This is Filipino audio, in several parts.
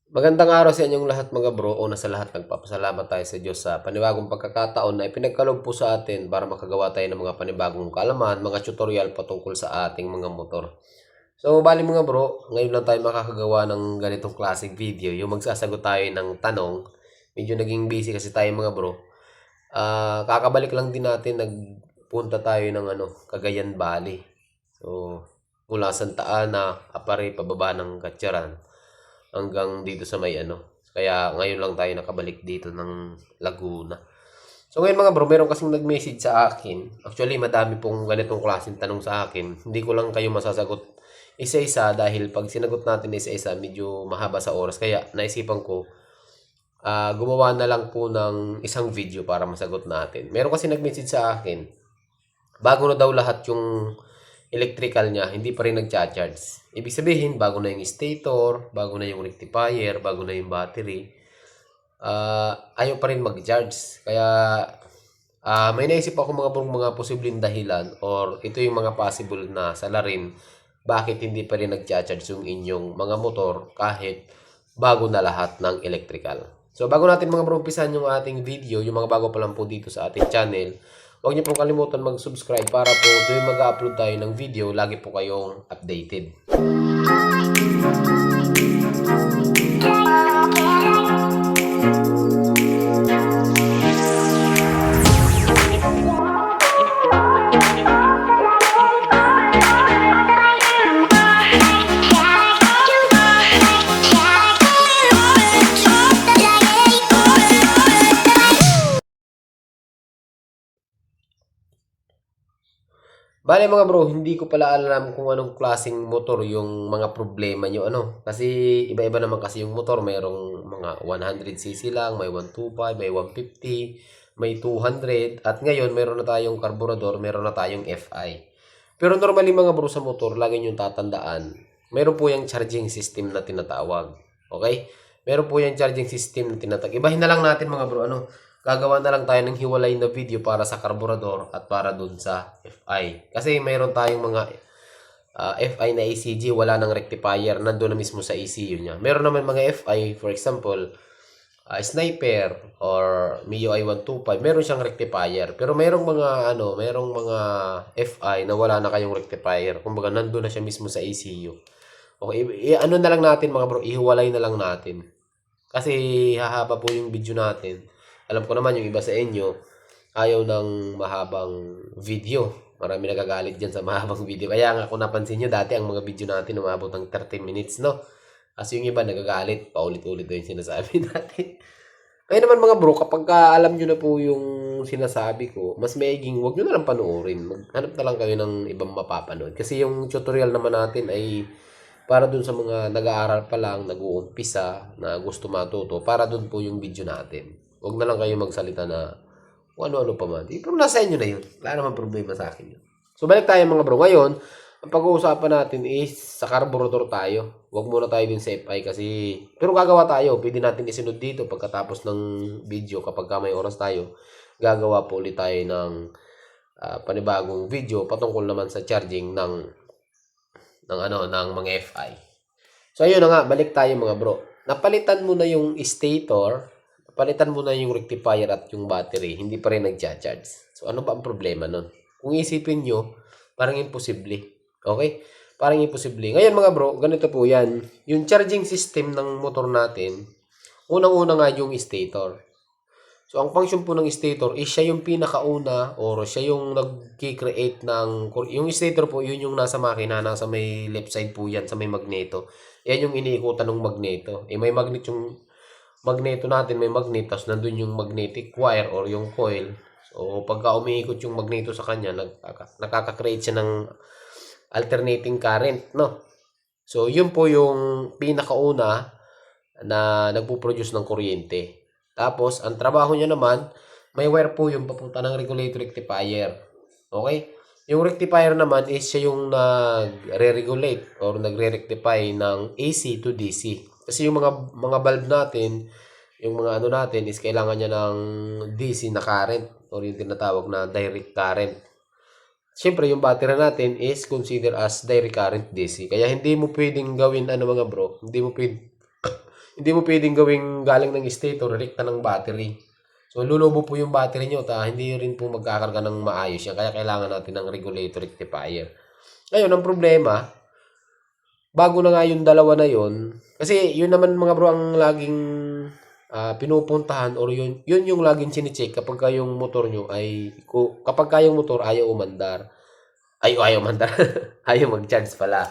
Magandang araw sa inyong lahat mga bro. Una sa lahat, nagpapasalamat tayo sa Diyos sa panibagong pagkakataon na ipinagkaloob po sa atin para makagawa tayo ng mga panibagong kaalaman, mga tutorial patungkol sa ating mga motor. So, bali mga bro, ngayon lang tayo makakagawa ng ganitong klaseng video. Yung magsasagot tayo ng tanong. Medyo naging busy kasi tayo mga bro. Kakabalik lang din natin, nagpunta tayo ng Cagayan Valley. So, mula Santa Ana, Apare, pababa ng Gatcharan hanggang dito sa may Kaya ngayon lang tayo nakabalik dito ng Laguna. So ngayon mga bro, meron kasing nag-message sa akin. Actually, madami pong ganitong klaseng tanong sa akin. Hindi ko lang kayo masasagot isa-isa dahil pag sinagot natin isa-isa, medyo mahaba sa oras. Kaya naisipan ko, gumawa na lang po ng isang video para masagot natin. Meron kasi nag-message sa akin, bago na daw lahat yung electrical niya, hindi pa rin nagcha-charge. Ibig sabihin, bago na yung stator, bago na yung rectifier, bago na yung battery, ayaw pa rin mag-charge. Kaya may naisip ako mga posibleng dahilan or ito yung mga possible na salarin bakit hindi pa rin nagcha-charge yung inyong mga motor kahit bago na lahat ng electrical. So bago natin mga bro umpisan yung ating video, yung mga bago pa lang po dito sa ating channel, huwag niyo pong kalimutan mag-subscribe para po tuwing mag-upload tayo ng video, lagi po kayong updated. Bale mga bro, hindi ko pala alam kung anong klaseng motor yung mga problema nyo Kasi iba-iba naman kasi yung motor. Mayroong mga 100cc lang, may 125, may 150, may 200. At ngayon, meron na tayong karburador, meron na tayong FI. Pero normally mga bro sa motor, lagi nyo tatandaan, meron po yung charging system na tinatawag. Okay? Meron po yung charging system na tinatawag. Ibahin na lang natin mga bro, gagawa na lang tayo ng hiwalay na video para sa karburador at para dun sa FI. Kasi mayroon tayong mga FI na ECG, wala nang rectifier, nandun na mismo sa ECU niya. Meron naman mga FI, for example, Sniper or MIUI 125, meron siyang rectifier. Pero merong mga FI na wala na kayong rectifier. Kumbaga, nandun na siya mismo sa ECU. Okay, ano na lang natin mga bro, ihiwalay na lang natin. Kasi hahaba po yung video natin. Alam ko naman yung iba sa inyo, ayaw ng mahabang video. Marami nagagalit dyan sa mahabang video. Kaya nga kung napansin nyo, dati ang mga video natin umabot ng 30 minutes, no? Kasi yung iba nagagalit, paulit-ulit yung sinasabi natin. Kaya naman mga bro, kapag alam nyo na po yung sinasabi ko, mas maiging wag nyo na lang panoorin. Maghanap na lang kayo ng ibang mapapanood. Kasi yung tutorial naman natin ay para dun sa mga nag-aaral pa lang, nag-uumpisa, na gusto matuto, para dun po yung video natin. Huwag na lang kayo magsalita na kung ano-ano pa man. Pero nasa inyo na yun. Wala naman problema sa akin yun. So balik tayo mga bro. Ngayon, ang pag-uusapan natin is sa carburetor tayo. Huwag muna tayo din sa FI kasi... Pero gagawa tayo. Pwede natin isunod dito pagkatapos ng video kapag may oras tayo. Gagawa po ulit tayo ng panibagong video patungkol naman sa charging ng mga FI. So ayun na nga, balik tayo mga bro. Napalitan mo na yung stator, palitan mo na yung rectifier at yung battery, hindi pa rin nagcha-charge. So, ano ba ang problema nun? Kung isipin nyo, parang imposible. Okay? Parang imposible. Ngayon mga bro, ganito po yan. Yung charging system ng motor natin, unang-una nga yung stator. So, ang function po ng stator is siya yung pinakauna or siya yung nag-create ng... Yung stator po, yun yung nasa makina, nasa may left side po yan, sa may magneto. Yan yung iniikutan ng magneto. May magnet yung... magneto natin, may magnet, tapos nandun yung magnetic wire or yung coil. So, pagka umiikot yung magneto sa kanya, nakaka-create siya ng alternating current, no? So, yun po yung pinakauna na nagpo-produce ng kuryente. Tapos, ang trabaho niya naman, may wire po yung papunta ng regulator rectifier. Okay? Yung rectifier naman is siya yung nagre-regulate or nagre-rectify ng AC to DC. Kasi yung mga bulb natin, yung mga natin is kailangan niya ng DC na current or yung tinatawag na direct current. Siyempre, yung battery natin is considered as direct current DC. Kaya hindi mo pwedeng gawin mga bro, hindi mo pwedeng Hindi mo pwedeng gawing galing ng stator, rekta ng battery. So, lulubo po yung battery nyo, hindi rin po magkakarga ng maayos yan. Kaya kailangan natin ng regulator rectifier. Ngayon, ang problema, bago na nga yung dalawa na yun, kasi yun naman mga bro ang laging pinupuntahan or yun yung laging chinecheck kapag yung motor nyo ay, kapag yung motor ayaw umandar. Ayaw umandar. Ayaw mag-charge pala.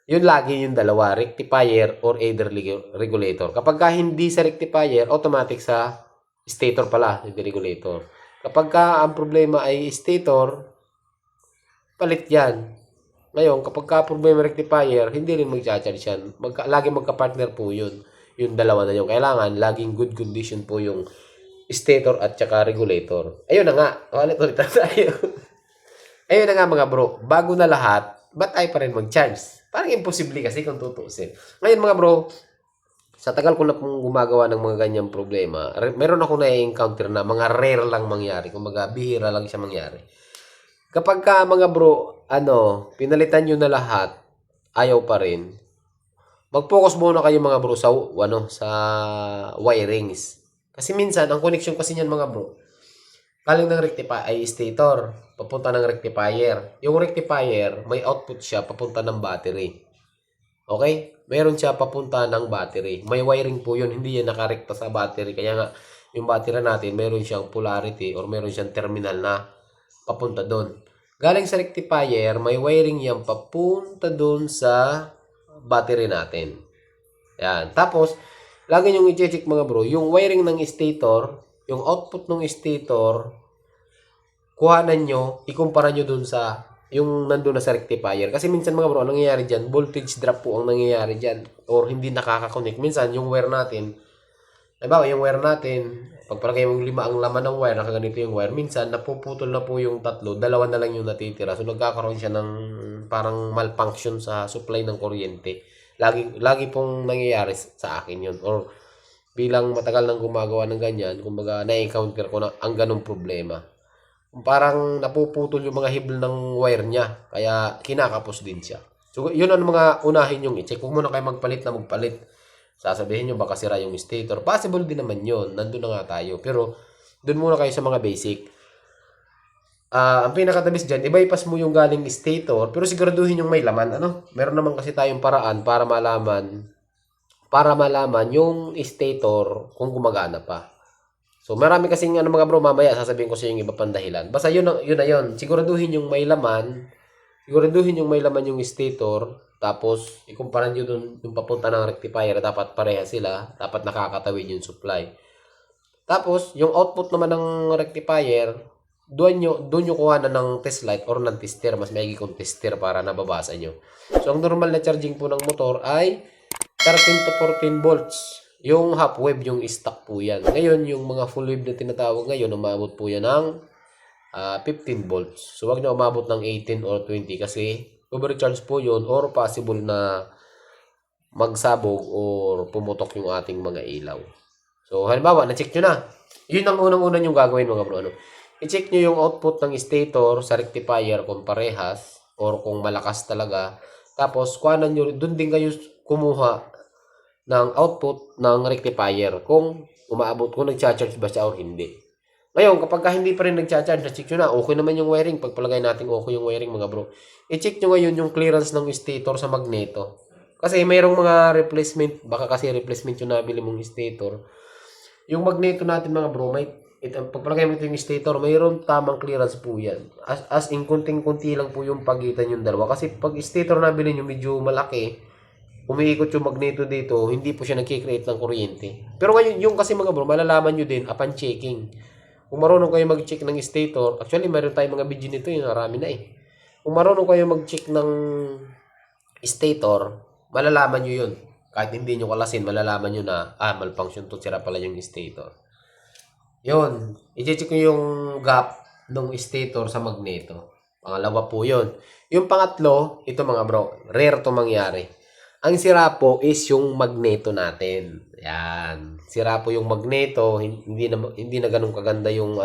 Yun lagi yung dalawa, rectifier or either regulator. Kapag hindi sa rectifier, automatic sa stator pala, yung regulator. Kapag ang problema ay stator, palit yan. Ngayon, kapag problema rectifier, hindi rin mag-charge yan. Lagi magka-partner po yun. Yung dalawa na yun. Kailangan, laging good condition po yung stator at saka regulator. Ayun na nga. Ulit-ulit na tayo. Ayun na nga mga bro. Bago na lahat, ba't ay pa rin mag-charge? Parang imposible kasi kung tutuusin. Ngayon mga bro, sa tagal ko na pong gumagawa ng mga ganyang problema, meron ako na-encounter na mga rare lang mangyari. Kumbaga, bihira lang siya mangyari. Kapag mga bro, pinalitan nyo na lahat, ayaw pa rin, mag-focus muna kayo mga bro sa wirings. Kasi minsan, ang connection kasi niyan mga bro, galing ng rectifier ay stator, papunta ng rectifier. Yung rectifier, may output siya papunta ng battery. Okay? Meron siya papunta ng battery. May wiring po yun, hindi yan nakarekta sa battery. Kaya nga, yung battery natin, meron siyang polarity or meron siyang terminal na papunta doon. Galing sa rectifier, may wiring yan papunta doon sa battery natin. Yan. Tapos, lagi nyo i-check mga bro, yung wiring ng stator, yung output ng stator, kuhanan nyo, ikumpara nyo doon sa yung nandun na sa rectifier. Kasi minsan mga bro, ang nangyayari dyan, voltage drop po ang nangyayari dyan. Or hindi nakaka-connect. Minsan, yung wire natin, halimbawa, yung wire natin, pagpalagay mong 5 ang laman ng wire, nakaganito yung wire, minsan napuputol na po yung tatlo, 2 na lang yung natitira. So nagkakaroon siya ng parang malfunction sa supply ng kuryente. Lagi pong nangyayari sa akin yun. Or bilang matagal nang gumagawa ng ganyan, kumbaga na-encounter ko na ang ganong problema. Parang napuputol yung mga hibla ng wire niya, kaya kinakapos din siya. So yun ang mga unahin yung i-check. Kung muna kayo magpalit. Sasabihin nyo baka sira yung stator. Possible din naman yun. Nandun na nga tayo. Pero, dun muna kayo sa mga basic. Ang pinakatabis dyan, i-bypass mo yung galing stator, pero siguraduhin yung may laman. Meron naman kasi tayong paraan para malaman yung stator kung gumagana pa. So, marami kasing mga bro, mamaya sasabihin ko sa yung iba pang dahilan. Basta yun na yun. Siguraduhin yung may laman yung stator. Tapos, ikumpara nyo dun yung papunta ng rectifier, dapat pareha sila, dapat nakakatawid yung supply. Tapos, yung output naman ng rectifier, doon nyo kuha na ng test light or ng tester, mas maigi kong tester para nababasa nyo. So, ang normal na charging po ng motor ay 13 to 14 volts. Yung half wave, yung stock po yan. Ngayon, yung mga full wave na tinatawag ngayon, umabot po yan ng 15 volts. So, wag nyo umabot ng 18 or 20 kasi overcharge po yun or possible na magsabog or pumutok yung ating mga ilaw. So, halimbawa, na-check nyo na. Yun ang unang-unang yung gagawin mga bro. I-check nyo yung output ng stator sa rectifier kung parehas or kung malakas talaga. Tapos, kuhanan nyo, dun din kayo kumuha ng output ng rectifier kung nag-charge ba siya or hindi. Ngayon, kapag hindi pa rin nag-charge, na-check nyo na, okay naman yung wiring. Pagpalagay natin okay yung wiring mga bro. I-check nyo ngayon yung clearance ng stator sa magneto. Kasi mayroong mga replacement, baka kasi replacement yung nabili mong stator. Yung magneto natin mga bro, pagpalagay mo ito yung stator, mayroong tamang clearance po yan. As in, kunting-kunti lang po yung pagitan yung dalawa. Kasi pag stator nabili nyo medyo malaki, umiikot yung magneto dito, hindi po siya nagkikreate ng kuryente. Pero ngayon, yung kasi mga bro, malalaman nyo din upon checking. Kung marunong kayo mag-check ng stator, actually mayroon tayong mga video nito, yung marami na eh. Kung marunong kayo mag-check ng stator, malalaman nyo yun. Kahit hindi nyo kalasin, malalaman nyo na, malfunction to, sira pala yung stator. Yun, i-check nyo yung gap ng stator sa magneto. Pangalawa po yun. Yung pangatlo, ito mga bro, rare to mangyari. Ang sira po is yung magneto natin. Yan. Sira po yung magneto, hindi na ganun kaganda yung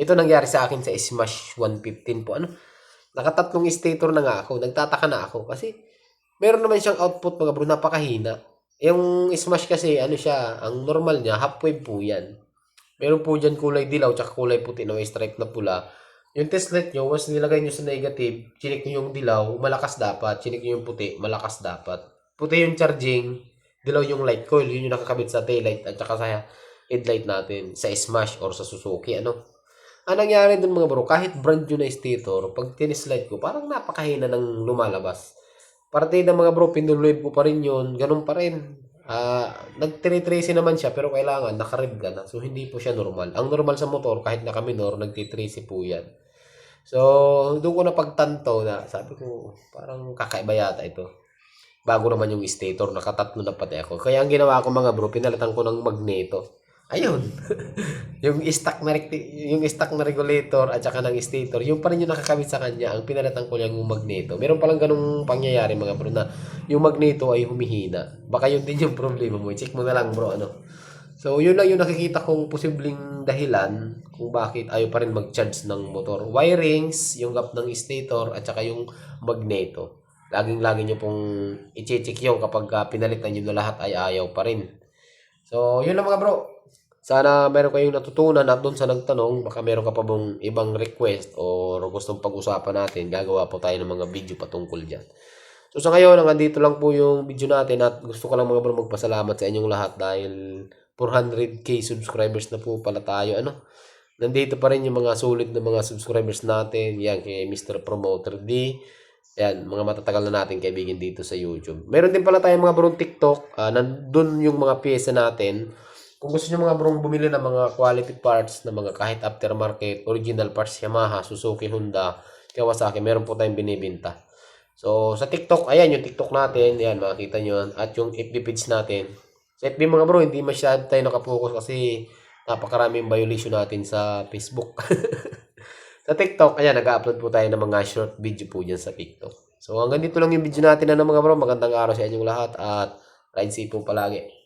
Ito nangyari sa akin sa Smash 115 po. Nakatatlong stator na nga ako. Nagtataka na ako kasi meron naman siyang output mga bro, napakahina. Yung Smash kasi, ano siya, ang normal niya, half wave po yan. Meron po dyan kulay dilaw, tsaka kulay puti na may stripe na pula. Yung test light nyo, once nilagay nyo sa negative, chinik nyo yung dilaw, malakas dapat. Chinik nyo yung puti, malakas dapat. Puti yung charging, dilaw yung light coil. Yun yung nakakabit sa taillight at saka sa headlight natin. Sa Smash or sa Suzuki, ano. Ang nangyari dun mga bro, kahit brand new na stator, pag tinislight ko, parang napakahina ng lumalabas. Partida mga bro, pinuloy ko pa rin yun, ganun pa rin. Nag-330 naman siya, pero kailangan naka-rev ka na. So, hindi po siya normal. Ang normal sa motor, kahit naka-minor, nag-330 po yan. So, doon ko napagtanto na, sabi ko, parang kakaiba yata ito. Bago naman yung stator, nakatatlo na pati ako. Kaya ang ginawa ko mga bro, pinalitan ko ng magneto. Ayun. Yung stock na regulator at saka ng stator, yung pa rin yung nakakabit sa kanya, ang pinalitan ko lang yung magneto. Meron palang ganung pangyayari mga bro na yung magneto ay humihina. Baka yun din yung problema mo. Check mo na lang bro, ano. So, yun lang yung nakikita kong posibleng dahilan kung bakit ayaw pa rin mag-charge ng motor. Wirings, yung gap ng stator, at saka yung magneto. Laging-lagi nyo pong i-check yun kapag pinalitan nyo na lahat ay ayaw pa rin. So, yun lang mga bro. Sana meron kayong natutunan at doon sa nagtanong, baka meron ka pa bang ibang request o gustong pag-usapan natin, gagawa po tayo ng mga video patungkol dyan. So sa ngayon, hanggang dito lang po yung video natin at gusto ko lang mga bro magpasalamat sa inyong lahat dahil 400k subscribers na po pala tayo. Ano? Nandito pa rin yung mga sulit na mga subscribers natin. Yan kay Mr. Promoter D. Yan, mga matatagal na natin kaibigan dito sa YouTube. Meron din pala tayong mga bro TikTok. Nandun yung mga pyesa natin. Kung gusto nyo mga brong bumili ng mga quality parts na mga kahit aftermarket, original parts, Yamaha, Suzuki, Honda, Kawasaki, meron po tayong binibenta. So, sa TikTok, ayan yung TikTok natin, ayan, makikita nyo yan. At yung FB page natin. Sa FB mga bro, hindi masyado tayo nakapokus kasi napakaraming violation natin sa Facebook. Sa TikTok, ayan, nag-upload po tayo ng mga short video po dyan sa TikTok. So, hanggang dito lang yung video natin na mga bro. Magandang araw sa inyong lahat at ride safe po palagi.